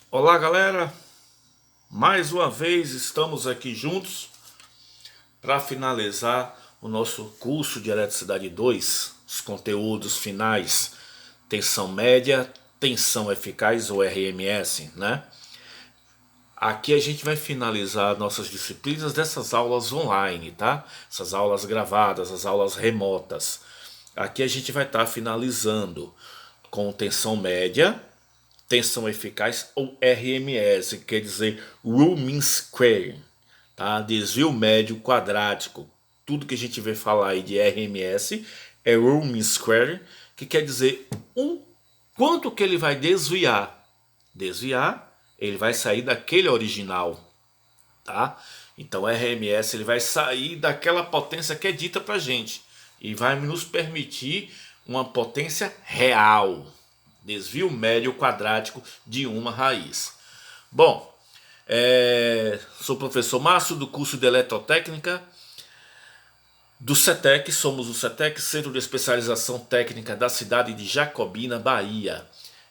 Olá, galera! Mais uma vez estamos aqui juntos para finalizar o nosso curso de Eletricidade 2, os conteúdos finais, tensão média, tensão eficaz ou RMS, né? Aqui a gente vai finalizar nossas disciplinas dessas aulas online, tá? Essas aulas gravadas, as aulas remotas. Aqui a gente vai estar finalizando com tensão média, tensão eficaz ou RMS, quer dizer Rule Mean Square, tá? Desvio médio quadrático. Tudo que a gente vê falar aí de RMS é Rule Mean Square, que quer dizer quanto que ele vai desviar. Desviar, ele vai sair daquele original, tá? Então RMS ele vai sair daquela potência que é dita pra gente e vai nos permitir uma potência real. Desvio médio quadrático de uma raiz. Bom, sou o professor Márcio do curso de Eletrotécnica do CETEC. Somos o CETEC, Centro de Especialização Técnica da cidade de Jacobina, Bahia.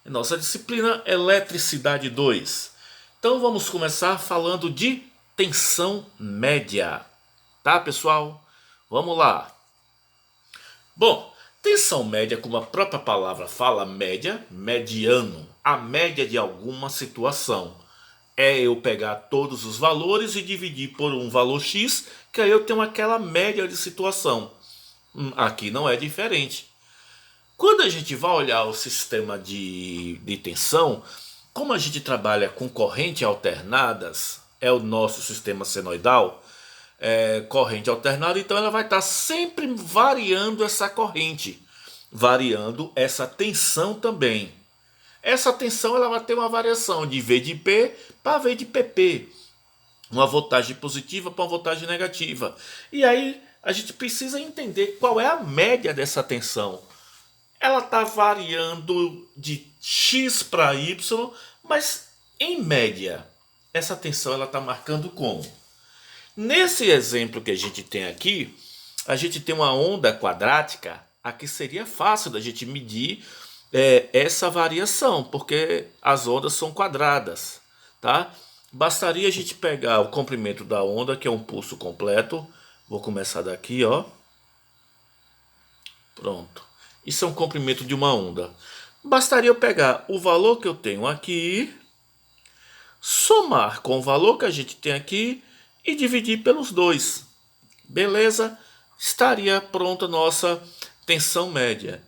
Nossa disciplina Eletricidade 2. Então vamos começar falando de tensão média. Tá, pessoal? Vamos lá. Bom, tensão média, como a própria palavra fala, média, mediano, a média de alguma situação. É eu pegar todos os valores e dividir por um valor X, que aí eu tenho aquela média de situação. Aqui não é diferente. Quando a gente vai olhar o sistema de tensão, como a gente trabalha com corrente alternadas, é o nosso sistema senoidal, corrente alternada, então ela vai estar sempre variando essa corrente, variando essa tensão também. Essa tensão ela vai ter uma variação de V de P para V de PP, uma voltagem positiva para uma voltagem negativa. E aí a gente precisa entender qual é a média dessa tensão. Ela está variando de X para Y, mas em média essa tensão ela está marcando como? Nesse exemplo que a gente tem aqui, a gente tem uma onda quadrática. Aqui seria fácil da gente medir essa variação, porque as ondas são quadradas, tá? Bastaria a gente pegar o comprimento da onda, que é um pulso completo. Vou começar daqui, ó. Pronto. Isso é um comprimento de uma onda. Bastaria eu pegar o valor que eu tenho aqui, somar com o valor que a gente tem aqui e dividir pelos dois. Beleza? Estaria pronta a nossa tensão média.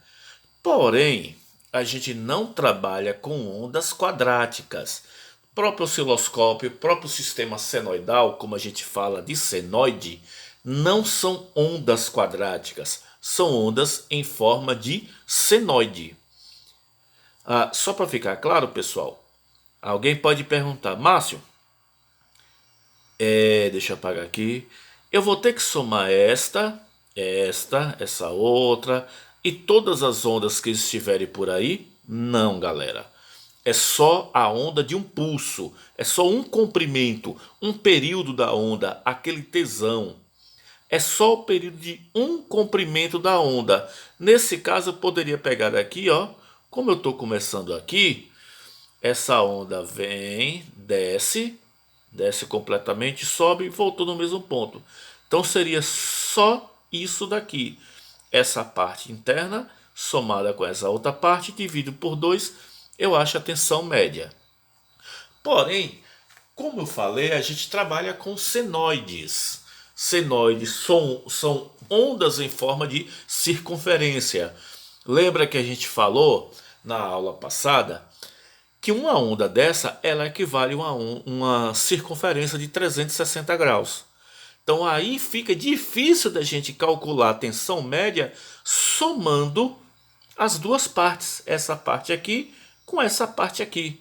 Porém, a gente não trabalha com ondas quadráticas. O próprio osciloscópio, o próprio sistema senoidal, como a gente fala de senoide, não são ondas quadráticas, são ondas em forma de senoide. Só para ficar claro, pessoal, alguém pode perguntar, Márcio, deixa eu apagar aqui. Eu vou ter que somar essa outra e todas as ondas que estiverem por aí? Não, galera. É só a onda de um pulso. É só um comprimento, um período da onda, aquele tesão. É só o período de um comprimento da onda. Nesse caso, eu poderia pegar daqui, ó. Como eu estou começando aqui, essa onda vem, desce completamente, sobe e voltou no mesmo ponto. Então seria só isso daqui. Essa parte interna somada com essa outra parte, dividido por 2, eu acho a tensão média. Porém, como eu falei, a gente trabalha com senoides. Senoides são ondas em forma de circunferência. Lembra que a gente falou na aula passada que uma onda dessa ela equivale a uma circunferência de 360 graus. Então aí fica difícil da gente calcular a tensão média somando as duas partes, essa parte aqui com essa parte aqui.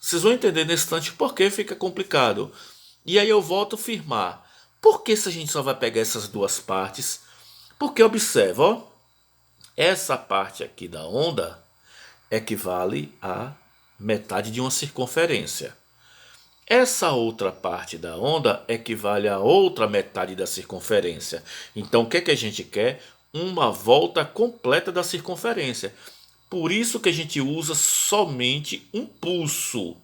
Vocês vão entender nesse instante por que fica complicado. E aí eu volto a afirmar. Por que se a gente só vai pegar essas duas partes? Porque observa, ó, essa parte aqui da onda equivale a metade de uma circunferência. Essa outra parte da onda equivale a outra metade da circunferência. Então o que é que a gente quer? Uma volta completa da circunferência. Por isso que a gente usa somente um pulso.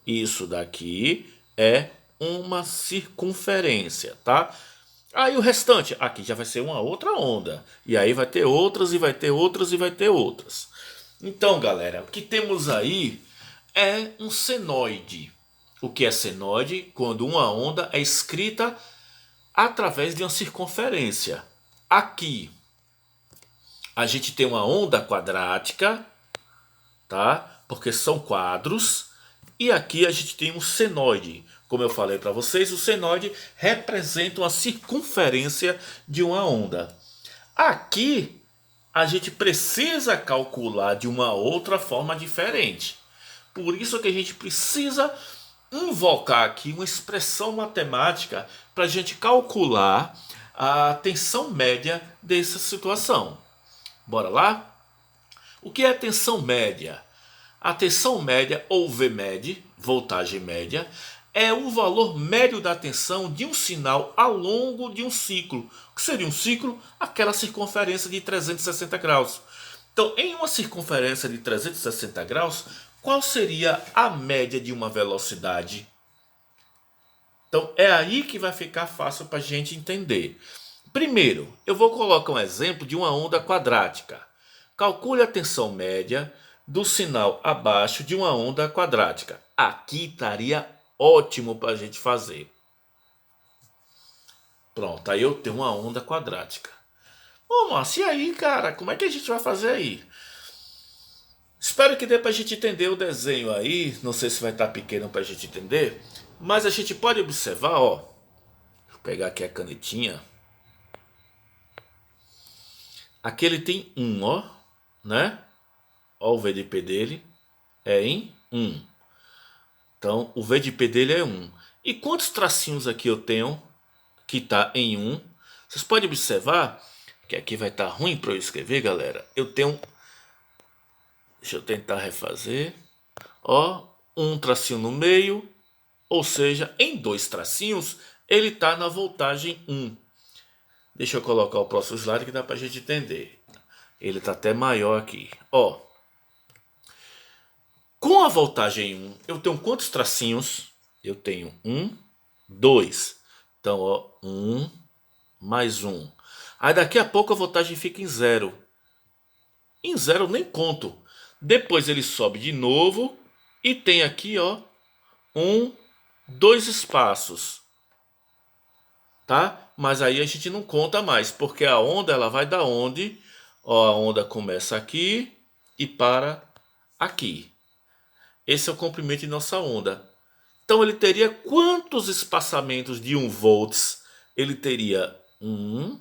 Isso daqui é uma circunferência, tá? Aí o restante, aqui já vai ser uma outra onda. E aí vai ter outras, e vai ter outras, e vai ter outras. Então, galera, o que temos aí é um senoide. O que é senoide? Quando uma onda é escrita através de uma circunferência. Aqui a gente tem uma onda quadrática, tá? Porque são quadros. E aqui a gente tem um senoide. Como eu falei para vocês, o senoide representa uma circunferência de uma onda. Aqui a gente precisa calcular de uma outra forma diferente. Por isso que a gente precisa invocar aqui uma expressão matemática para a gente calcular a tensão média dessa situação. Bora lá? O que é a tensão média? A tensão média, ou Vmed, voltagem média, é o valor médio da tensão de um sinal ao longo de um ciclo. O que seria um ciclo? Aquela circunferência de 360 graus. Então, em uma circunferência de 360 graus, qual seria a média de uma velocidade? Então, é aí que vai ficar fácil para a gente entender. Primeiro, eu vou colocar um exemplo de uma onda quadrática. Calcule a tensão média do sinal abaixo de uma onda quadrática. Aqui estaria ótimo para a gente fazer. Pronto, aí eu tenho uma onda quadrática. Ô, Márcio, e aí, cara? Como é que a gente vai fazer aí? Espero que dê para a gente entender o desenho aí. Não sei se vai estar pequeno para a gente entender. Mas a gente pode observar, ó. Vou pegar aqui a canetinha. Aqui ele tem 1, ó. Né? Ó, o VDP dele é em 1. Então, o VDP dele é 1. E quantos tracinhos aqui eu tenho que está em 1? Vocês podem observar que aqui vai estar ruim para eu escrever, galera. Eu tenho... Deixa eu tentar refazer. Ó, um tracinho no meio. Ou seja, em 2 tracinhos, ele está na voltagem 1. Deixa eu colocar o próximo slide que dá para a gente entender. Ele está até maior aqui. Ó, com a voltagem 1, eu tenho quantos tracinhos? Eu tenho 1, 2. Então, ó, 1 mais 1. Aí daqui a pouco a voltagem fica em 0. Em 0 eu nem conto. Depois ele sobe de novo e tem aqui, ó, 2 espaços. Tá? Mas aí a gente não conta mais, porque a onda ela vai da onde? Ó, a onda começa aqui e para aqui. Esse é o comprimento de nossa onda. Então ele teria quantos espaçamentos de 1 volts? Ele teria 1,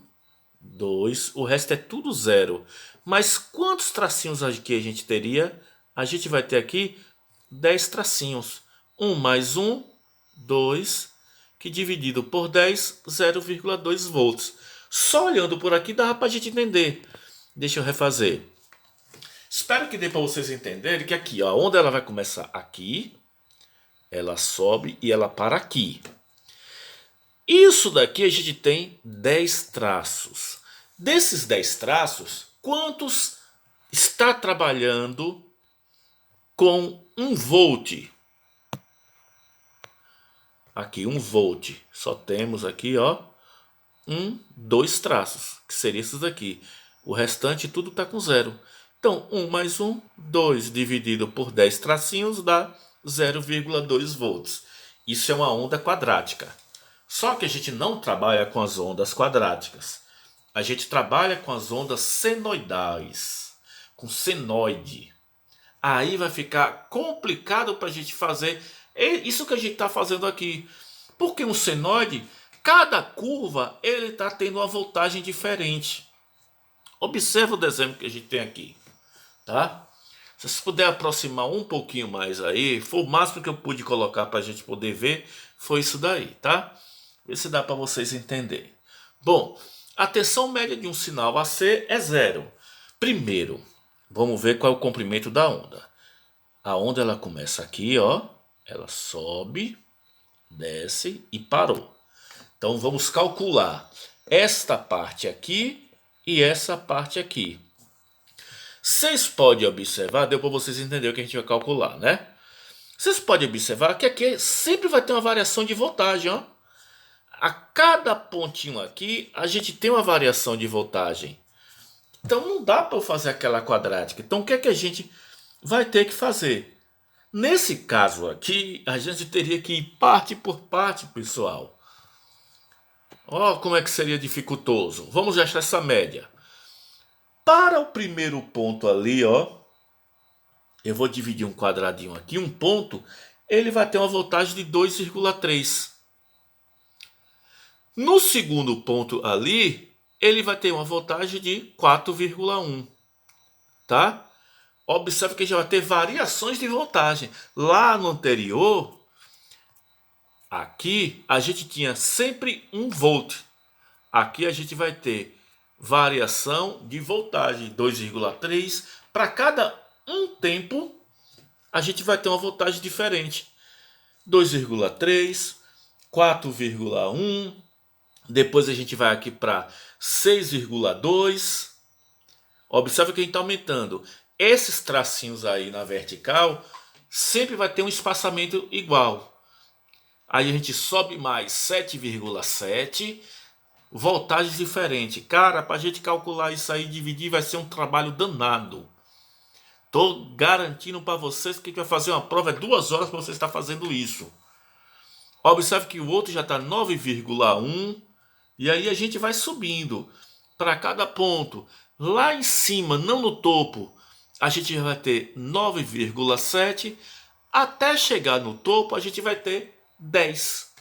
2, o resto é tudo 0. Mas quantos tracinhos aqui a gente teria? A gente vai ter aqui 10 tracinhos. 1 mais 1, 2, que dividido por 10, 0,2 volts. Só olhando por aqui dá para a gente entender. Deixa eu refazer. Espero que dê para vocês entenderem que aqui, ó, a onda ela vai começar aqui, ela sobe e ela para aqui. Isso daqui a gente tem 10 traços. Desses 10 traços, quantos está trabalhando com 1 volt? Aqui 1 volt. Só temos aqui, ó, 2 traços, que seria esses daqui. O restante tudo está com 0. Então, 1 mais 1, 2 dividido por 10 tracinhos dá 0,2 volts. Isso é uma onda quadrática. Só que a gente não trabalha com as ondas quadráticas. A gente trabalha com as ondas senoidais, com senoide. Aí vai ficar complicado para a gente fazer isso que a gente está fazendo aqui. Porque um senoide, cada curva ele está tendo uma voltagem diferente. Observa o desenho que a gente tem aqui. Tá? Se vocês puderem aproximar um pouquinho mais aí, foi o máximo que eu pude colocar para a gente poder ver, foi isso daí, tá? Vê se dá para vocês entenderem. Bom, a tensão média de um sinal AC é 0. Primeiro, vamos ver qual é o comprimento da onda. A onda ela começa aqui, ó, ela sobe, desce e parou. Então vamos calcular esta parte aqui e essa parte aqui. Vocês podem observar, deu para vocês entenderem o que a gente vai calcular, né? Vocês podem observar que aqui sempre vai ter uma variação de voltagem, ó. A cada pontinho aqui, a gente tem uma variação de voltagem. Então não dá para eu fazer aquela quadrática. Então o que é que a gente vai ter que fazer? Nesse caso aqui, a gente teria que ir parte por parte, pessoal. Ó, como é que seria dificultoso. Vamos achar essa média. Para o primeiro ponto ali, ó, eu vou dividir um quadradinho aqui. Um ponto, ele vai ter uma voltagem de 2,3. No segundo ponto ali, ele vai ter uma voltagem de 4,1. Tá? Observe que já vai ter variações de voltagem. Lá no anterior, aqui, a gente tinha sempre 1 volt. Aqui a gente vai ter variação de voltagem 2,3. Para cada um tempo, a gente vai ter uma voltagem diferente. 2,3, 4,1. Depois a gente vai aqui para 6,2. Observe que a gente está aumentando. Esses tracinhos aí na vertical sempre vai ter um espaçamento igual. Aí a gente sobe mais 7,7. Voltagens diferentes. Cara, para a gente calcular isso aí e dividir vai ser um trabalho danado. Tô garantindo para vocês que a gente vai fazer uma prova, é 2 horas para você estar fazendo isso. Observe que o outro já está 9,1. E aí a gente vai subindo para cada ponto. Lá em cima, não no topo, a gente vai ter 9,7. Até chegar no topo, a gente vai ter 10.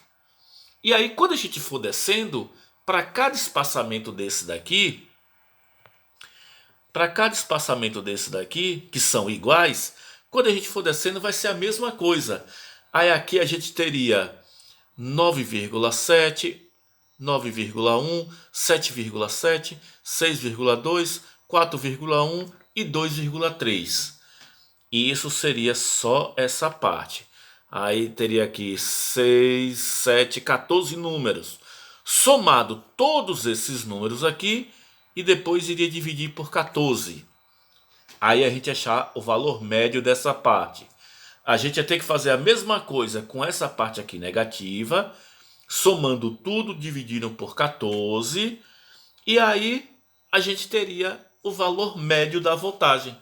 E aí, quando a gente for descendo, para cada espaçamento desse daqui, que são iguais, quando a gente for descendo, vai ser a mesma coisa. Aí aqui a gente teria 9,7, 9,1, 7,7, 6,2, 4,1 e 2,3. E isso seria só essa parte. Aí teria aqui 6, 7, 14 números. Somado todos esses números aqui e depois iria dividir por 14. Aí a gente achar o valor médio dessa parte. A gente ia ter que fazer a mesma coisa com essa parte aqui negativa, somando tudo, dividindo por 14, e aí a gente teria o valor médio da voltagem.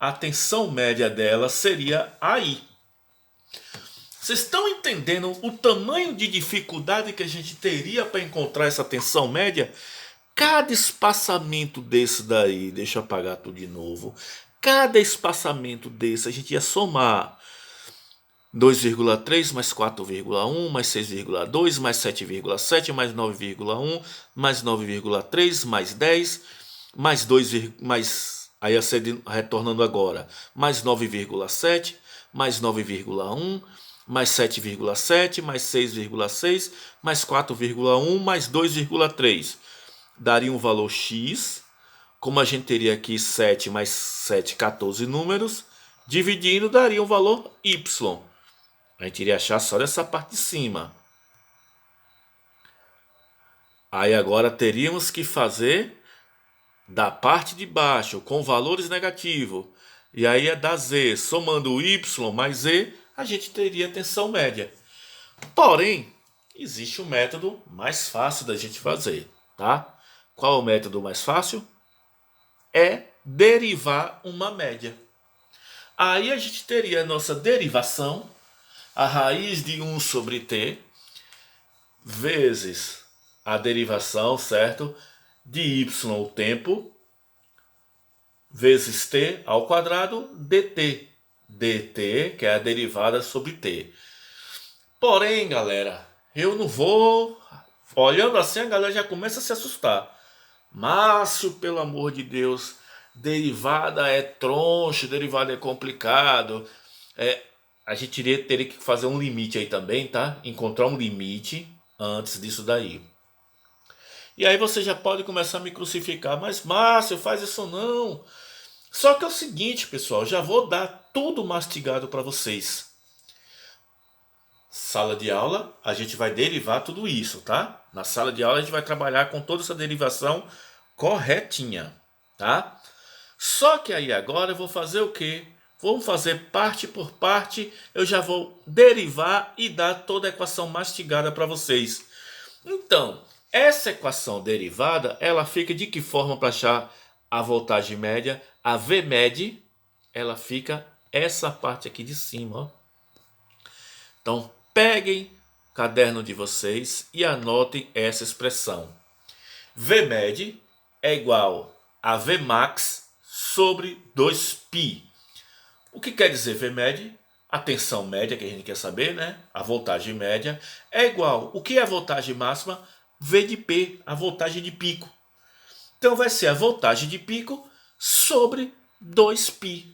A tensão média dela seria aí. Vocês estão entendendo o tamanho de dificuldade que a gente teria para encontrar essa tensão média? Cada espaçamento desse daí, deixa eu apagar tudo de novo. Cada espaçamento desse a gente ia somar 2,3 mais 4,1 mais 6,2 mais 7,7 mais 9,1 mais 9,3 mais 10 mais 2, mais aí retornando agora, mais 9,7 mais 9,1 mais 7,7 mais 6,6 mais 4,1 mais 2,3. Daria um valor X. Como a gente teria aqui 7 mais 7, 14 números, dividindo daria um valor Y. A gente iria achar só dessa parte de cima. Aí agora teríamos que fazer da parte de baixo com valores negativos. E aí é da Z. Somando o Y mais Z, a gente teria tensão média. Porém, existe um método mais fácil da gente fazer, tá? Qual é o método mais fácil? É derivar uma média. Aí a gente teria a nossa derivação, a raiz de 1 sobre t, vezes a derivação, certo? De y, o tempo, vezes t ao quadrado, dt. dt, que é a derivada sobre t. Porém, galera, eu não vou... Olhando assim, a galera já começa a se assustar. Márcio, pelo amor de Deus, derivada é troncho, derivada é complicado. A gente teria que fazer um limite aí também, tá? Encontrar um limite antes disso daí. E aí você já pode começar a me crucificar. Mas Márcio, faz isso não. Só que é o seguinte, pessoal, já vou dar tudo mastigado para vocês. Sala de aula, a gente vai derivar tudo isso, tá? Na sala de aula a gente vai trabalhar com toda essa derivação corretinha, tá? Só que aí agora eu vou fazer o quê? Vamos fazer parte por parte, eu já vou derivar e dar toda a equação mastigada para vocês. Então, essa equação derivada, ela fica de que forma para achar a voltagem média? A Vmed, ela fica essa parte aqui de cima, ó. Então, peguem o caderno de vocês e anotem essa expressão. Vmed é igual a Vmax sobre 2π. O que quer dizer Vmed? A tensão média, que a gente quer saber, né? A voltagem média é igual. O que é a voltagem máxima? V de P, a voltagem de pico. Então vai ser a voltagem de pico sobre 2π.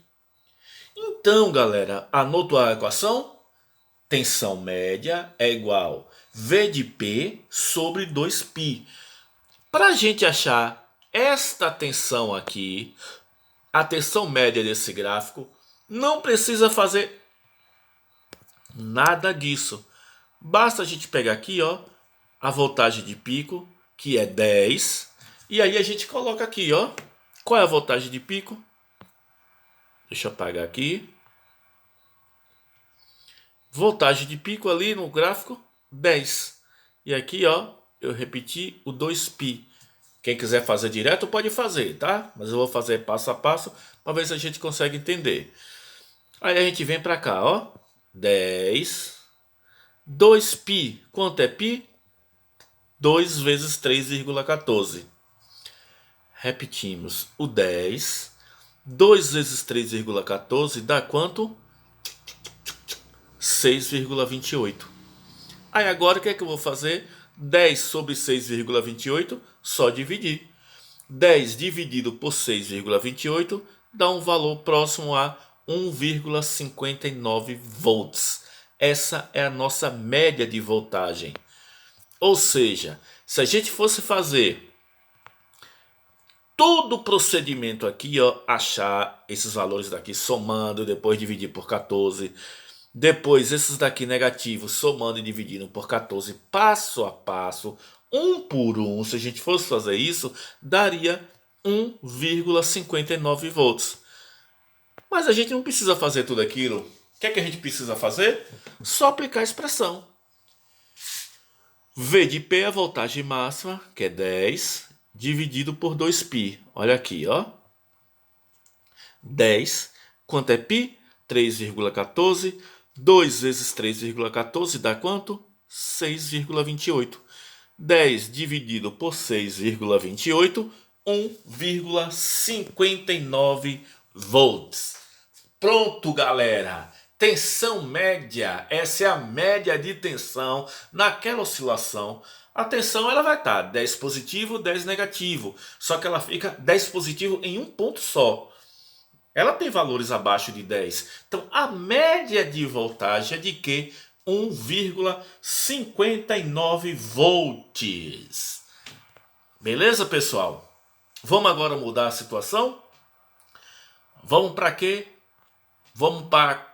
Então, galera, anotou a equação? Tensão média é igual V de P sobre 2π. Para a gente achar esta tensão aqui, a tensão média desse gráfico, não precisa fazer nada disso. Basta a gente pegar aqui, ó, a voltagem de pico, que é 10. E aí a gente coloca aqui, ó, qual é a voltagem de pico? Deixa eu apagar aqui. Voltagem de pico ali no gráfico, 10. E aqui, ó, eu repeti o 2π. Quem quiser fazer direto pode fazer, tá? Mas eu vou fazer passo a passo para ver se a gente consegue entender. Aí a gente vem para cá, ó. 10. 2π. Quanto é π? 2 vezes 3,14. Repetimos. O 10. 2 vezes 3,14 dá quanto? 6,28. Aí agora o que é que eu vou fazer? 10 sobre 6,28, só dividir. 10 dividido por 6,28 dá um valor próximo a 1,59 volts. Essa é a nossa média de voltagem. Ou seja, se a gente fosse fazer todo o procedimento aqui, ó, achar esses valores daqui somando, depois dividir por 14, depois esses daqui negativos somando e dividindo por 14, passo a passo, um por um, se a gente fosse fazer isso, daria 1,59 volts. Mas a gente não precisa fazer tudo aquilo. O que é que a gente precisa fazer? Só aplicar a expressão. V de P é a voltagem máxima, que é 10, dividido por 2π. Olha aqui, ó. 10. Quanto é π? 3,14. 2 vezes 3,14 dá quanto? 6,28. 10 dividido por 6,28, 1,59 volts. Pronto, galera. Tensão média, essa é a média de tensão naquela oscilação. A tensão ela vai estar 10 positivo, 10 negativo. Só que ela fica 10 positivo em um ponto só. Ela tem valores abaixo de 10. Então a média de voltagem é de que? 1,59 volts. Beleza, pessoal? Vamos agora mudar a situação? Vamos para quê? Vamos para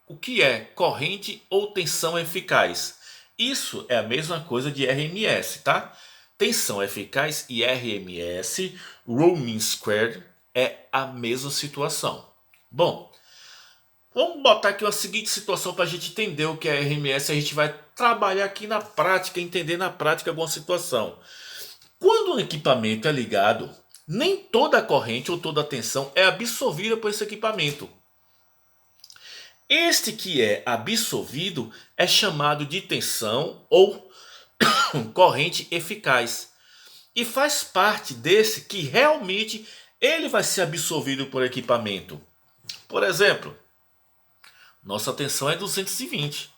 o que é corrente ou tensão eficaz. Isso é a mesma coisa de RMS, tá? Tensão eficaz e RMS, Rho mean squared, é a mesma situação. Bom, vamos botar aqui uma seguinte situação para a gente entender o que é RMS. A gente vai trabalhar aqui na prática, entender na prática alguma situação. Quando um equipamento é ligado, nem toda a corrente ou toda a tensão é absorvida por esse equipamento. Este que é absorvido é chamado de tensão ou corrente eficaz. E faz parte desse que realmente ele vai ser absorvido por equipamento. Por exemplo, nossa tensão é 220.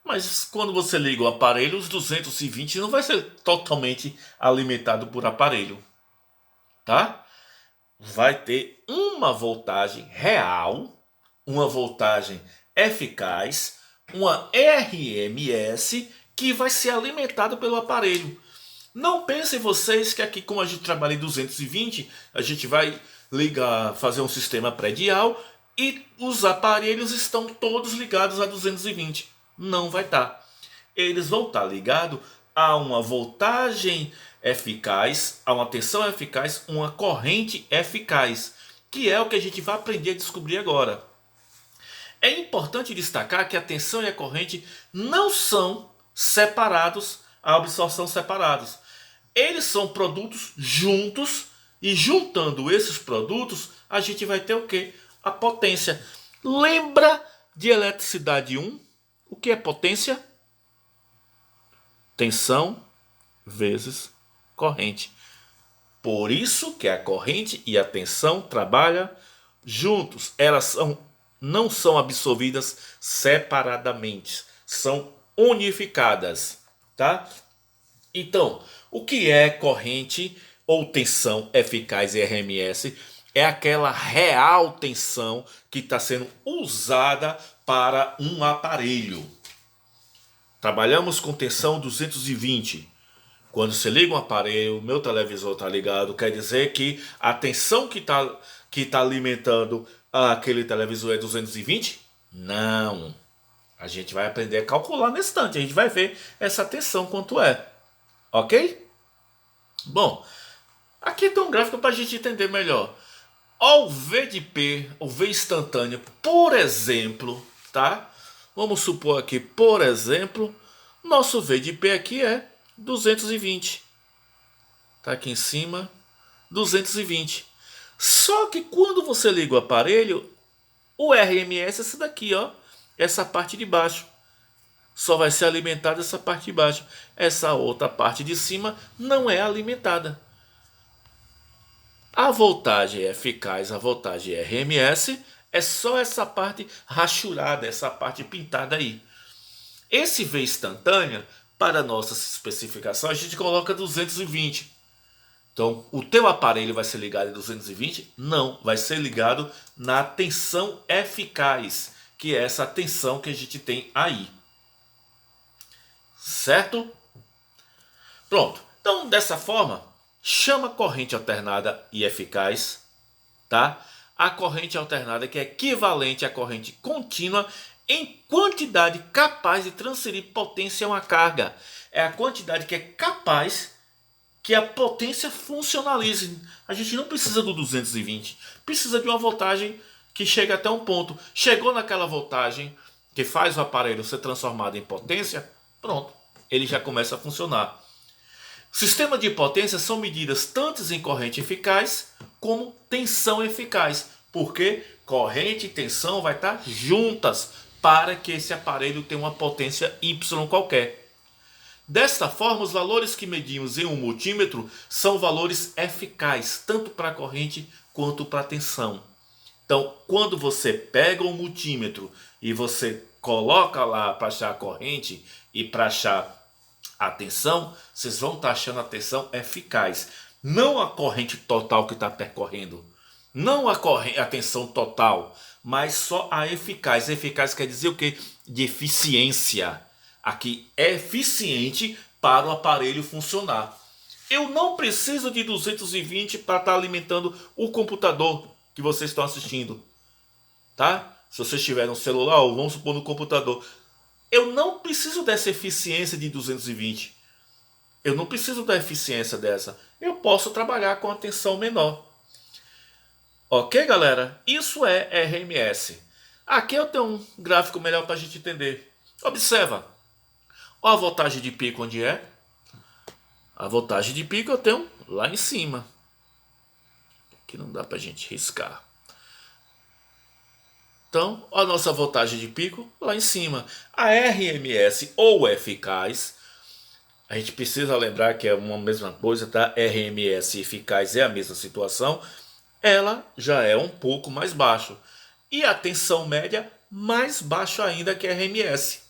Mas quando você liga o aparelho, os 220 não vai ser totalmente alimentado por aparelho. Tá? Vai ter uma voltagem real, uma voltagem eficaz, uma RMS que vai ser alimentada pelo aparelho. Não pensem vocês que aqui, como a gente trabalha em 220, a gente vai ligar, fazer um sistema predial e os aparelhos estão todos ligados a 220. Não vai estar. Eles vão estar ligados a uma voltagem eficaz, a uma tensão eficaz, uma corrente eficaz. que é o que a gente vai aprender a descobrir agora. É importante destacar que a tensão e a corrente não são separados, a absorção separados. Eles são produtos juntos e juntando esses produtos a gente vai ter o quê? A potência. Lembra de eletricidade 1? O que é potência? Tensão vezes corrente. Por isso que a corrente e a tensão trabalham juntos. Elas não são absorvidas separadamente, são unificadas, tá? Então, o que é corrente ou tensão eficaz RMS? É aquela real tensão que está sendo usada para um aparelho. Trabalhamos com tensão 220. Quando você liga um aparelho, meu televisor está ligado, quer dizer que a tensão que tá alimentando aquele televisor é 220? Não. A gente vai aprender a calcular nesse instante. A gente vai ver essa tensão quanto é. Ok? Bom, aqui tem um gráfico para a gente entender melhor. O V de P, o V instantâneo, por exemplo, tá? Vamos supor aqui, por exemplo, nosso V de P aqui é 220. Tá aqui em cima, 220. Só que quando você liga o aparelho, o RMS é esse daqui, ó. Essa parte de baixo. Só vai ser alimentada essa parte de baixo. Essa outra parte de cima não é alimentada. A voltagem eficaz, a voltagem RMS, é só essa parte rachurada, essa parte pintada aí. Esse V instantâneo, para nossa especificação, a gente coloca 220. Então, o teu aparelho vai ser ligado em 220? Não, vai ser ligado na tensão eficaz, que é essa tensão que a gente tem aí. Certo? Pronto. Então, dessa forma, chama corrente alternada e eficaz, tá? A corrente alternada que é equivalente à corrente contínua em quantidade capaz de transferir potência a uma carga. É a quantidade que é capaz que a potência funcionalize. A gente não precisa do 220, precisa de uma voltagem que chega até um ponto. Chegou naquela voltagem que faz o aparelho ser transformado em potência, pronto, ele já começa a funcionar. Sistemas de potência são medidas tanto em corrente eficaz como tensão eficaz, porque corrente e tensão vai estar juntas para que esse aparelho tenha uma potência Y qualquer. Desta forma, os valores que medimos em um multímetro são valores eficazes, tanto para a corrente quanto para a tensão. Então, quando você pega um multímetro e você coloca lá para achar a corrente e para achar a tensão, vocês vão estar achando a tensão eficaz. Não a corrente total que está percorrendo. Não a tensão total, mas só a eficaz. Eficaz quer dizer o quê? De eficiência. Aqui é eficiente para o aparelho funcionar. Eu não preciso de 220 para estar alimentando o computador que vocês estão assistindo. Tá? Se você estiver no celular ou vamos supor no computador. Eu não preciso dessa eficiência de 220. Eu não preciso da eficiência dessa. Eu posso trabalhar com a tensão menor. Ok, galera? Isso é RMS. Aqui eu tenho um gráfico melhor para a gente entender. Observa. Olha a voltagem de pico onde é. A voltagem de pico eu tenho lá em cima. Aqui não dá para a gente riscar. Então, a nossa voltagem de pico lá em cima. A RMS ou eficaz, a gente precisa lembrar que é uma mesma coisa, tá? RMS e eficaz é a mesma situação. Ela já é um pouco mais baixo. E a tensão média mais baixo ainda que a RMS.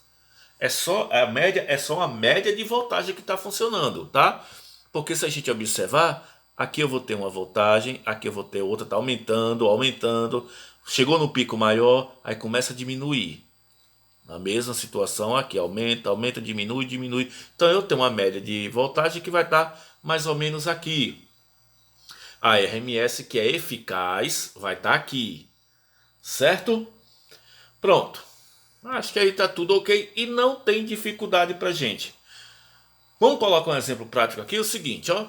É só a média de voltagem que está funcionando, tá? Porque se a gente observar, aqui eu vou ter uma voltagem, aqui eu vou ter outra, tá aumentando, aumentando. Chegou no pico maior, aí começa a diminuir. Na mesma situação aqui, aumenta, aumenta, diminui, diminui. Então eu tenho uma média de voltagem que vai estar mais ou menos aqui. A RMS, que é eficaz, vai estar aqui. Certo? Pronto. Acho que aí está tudo ok e não tem dificuldade para gente. Vamos colocar um exemplo prático aqui, é o seguinte, ó.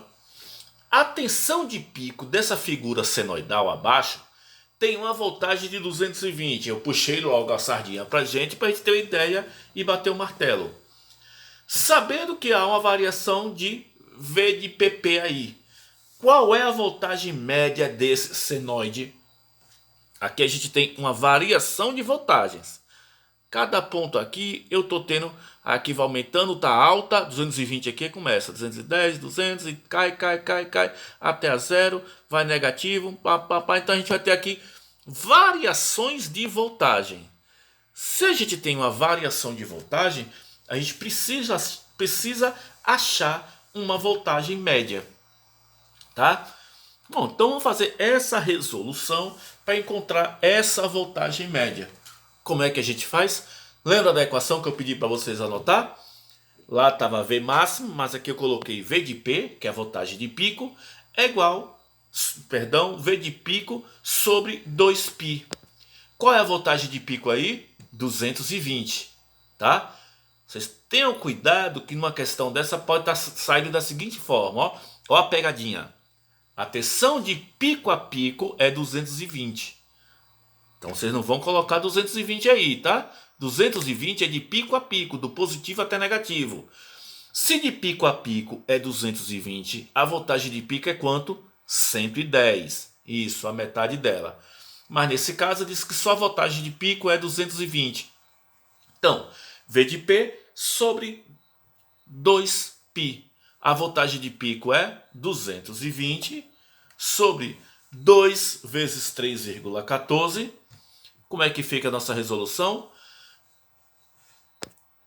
A tensão de pico dessa figura senoidal abaixo tem uma voltagem de 220. Eu puxei logo a sardinha para a gente ter uma ideia e bater o martelo. Sabendo que há uma variação de V de PP aí, qual é a voltagem média desse senoide? Aqui a gente tem uma variação de voltagens. Cada ponto aqui eu estou tendo, aqui vai aumentando, está alta, 220 aqui começa, 210, 200 e cai, até a zero, vai negativo, então a gente vai ter aqui variações de voltagem. Se a gente tem uma variação de voltagem, a gente precisa achar uma voltagem média, tá? Bom, então vamos fazer essa resolução para encontrar essa voltagem média. Como é que a gente faz? Lembra da equação que eu pedi para vocês anotar? Lá estava V máximo, mas aqui eu coloquei V de P, que é a voltagem de pico, é igual, V de pico sobre 2π. Qual é a voltagem de pico aí? 220, tá? Vocês tenham cuidado que numa questão dessa pode estar saindo da seguinte forma, ó. Ó a pegadinha. A tensão de pico a pico é 220. Então vocês não vão colocar 220 aí, tá? 220 é de pico a pico, do positivo até negativo. Se de pico a pico é 220, a voltagem de pico é quanto? 110. Isso, a metade dela. Mas nesse caso diz que só a voltagem de pico é 220. Então, V de P sobre 2π. A voltagem de pico é 220 sobre 2 vezes 3,14. Como é que fica a nossa resolução?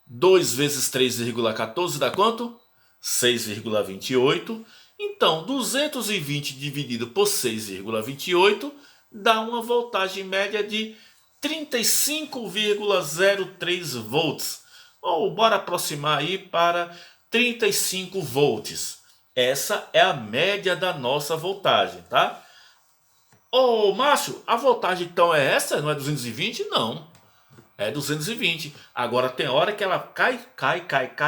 2 vezes 3,14 dá quanto? 6,28. Então, 220 dividido por 6,28 dá uma voltagem média de 35,03 volts. Ou bora aproximar aí para 35 volts. Essa é a média da nossa voltagem, tá? Ô, Márcio, a voltagem então é essa? Não é 220? Não. É 220. Agora tem hora que ela cai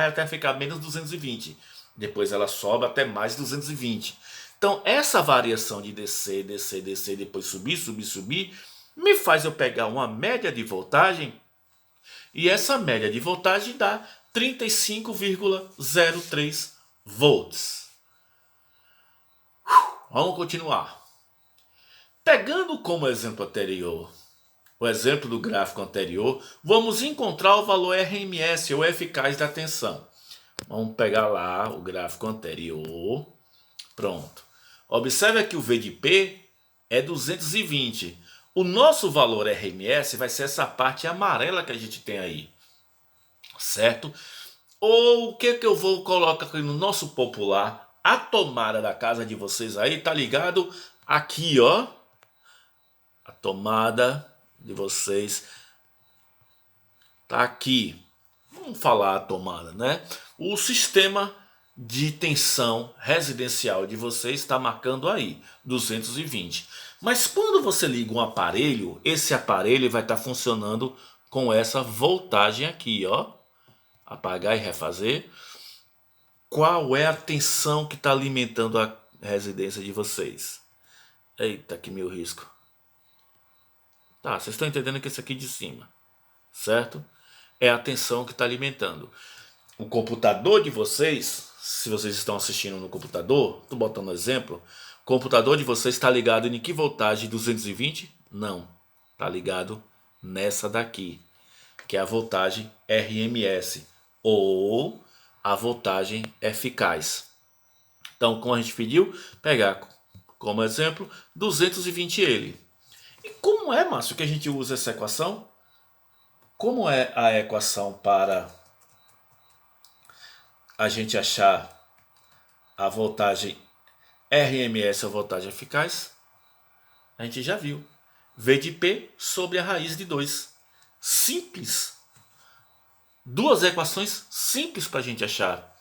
até ficar menos 220. Depois ela sobe até mais 220. Então essa variação de descer, depois subir, me faz eu pegar uma média de voltagem. E essa média de voltagem dá 35,03 volts. Vamos continuar. Pegando como exemplo anterior, o exemplo do gráfico anterior, vamos encontrar o valor RMS, ou eficaz da tensão. Vamos pegar lá o gráfico anterior. Pronto. Observe que o V de P é 220. O nosso valor RMS vai ser essa parte amarela que a gente tem aí. Certo? Ou o que eu vou colocar aqui no nosso popular? A tomada da casa de vocês aí tá ligado aqui, ó. A tomada de vocês tá aqui. Vamos falar a tomada, né? O sistema de tensão residencial de vocês está marcando aí 220. Mas quando você liga um aparelho, esse aparelho vai estar funcionando com essa voltagem aqui, ó. Apagar e refazer. Qual é a tensão que está alimentando a residência de vocês? Eita, que meu risco. Tá, vocês estão entendendo que esse aqui de cima, certo? É a tensão que está alimentando. O computador de vocês, se vocês estão assistindo no computador, estou botando um exemplo, o computador de vocês está ligado em que voltagem? 220? Não, está ligado nessa daqui, que é a voltagem RMS, ou a voltagem eficaz. Então, como a gente pediu, pegar como exemplo 220 ele. E como é, Márcio, que a gente usa essa equação? Como é a equação para a gente achar a voltagem RMS, a voltagem eficaz? A gente já viu. V de P sobre a raiz de 2. Simples. Duas equações simples para a gente achar.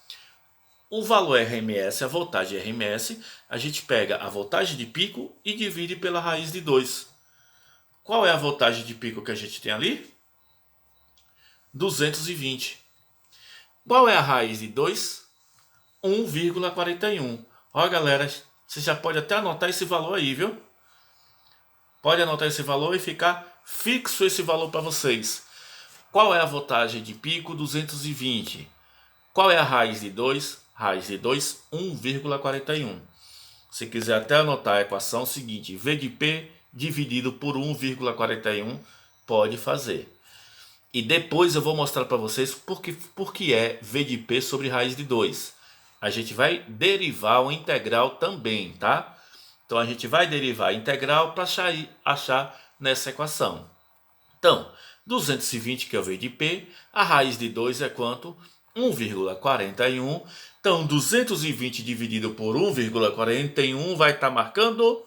O valor RMS, a voltagem RMS, a gente pega a voltagem de pico e divide pela raiz de 2. Qual é a voltagem de pico que a gente tem ali? 220. Qual é a raiz de 2? 1,41. Ó, galera, você já pode até anotar esse valor aí, viu? Pode anotar esse valor e ficar fixo esse valor para vocês. Qual é a voltagem de pico? 220. Qual é a raiz de 2? Raiz de 2, 1,41. Se quiser até anotar a equação seguinte, V de P dividido por 1,41, pode fazer. E depois eu vou mostrar para vocês por que é V de P sobre raiz de 2. A gente vai derivar o integral também, tá? Então a gente vai derivar a integral para achar nessa equação. Então, 220 que é o V de P, a raiz de 2 é quanto? 1,41. Então 220 dividido por 1,41 vai estar marcando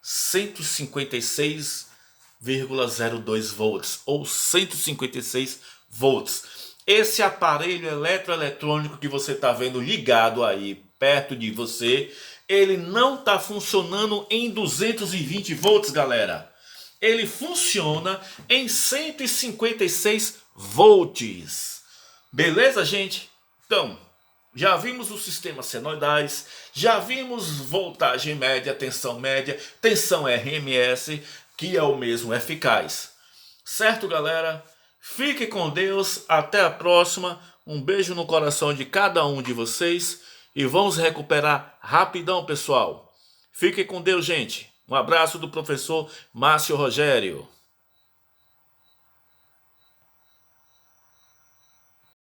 156,02 volts ou 156 volts. Esse aparelho eletroeletrônico que você está vendo ligado aí perto de você, ele não está funcionando em 220 volts, galera. Ele funciona em 156 volts. Beleza, gente? Então, já vimos os sistemas senoidais, já vimos voltagem média, tensão RMS, que é o mesmo eficaz. Certo, galera? Fique com Deus, até a próxima. Um beijo no coração de cada um de vocês e vamos recuperar rapidão, pessoal. Fique com Deus, gente. Um abraço do professor Márcio Rogério.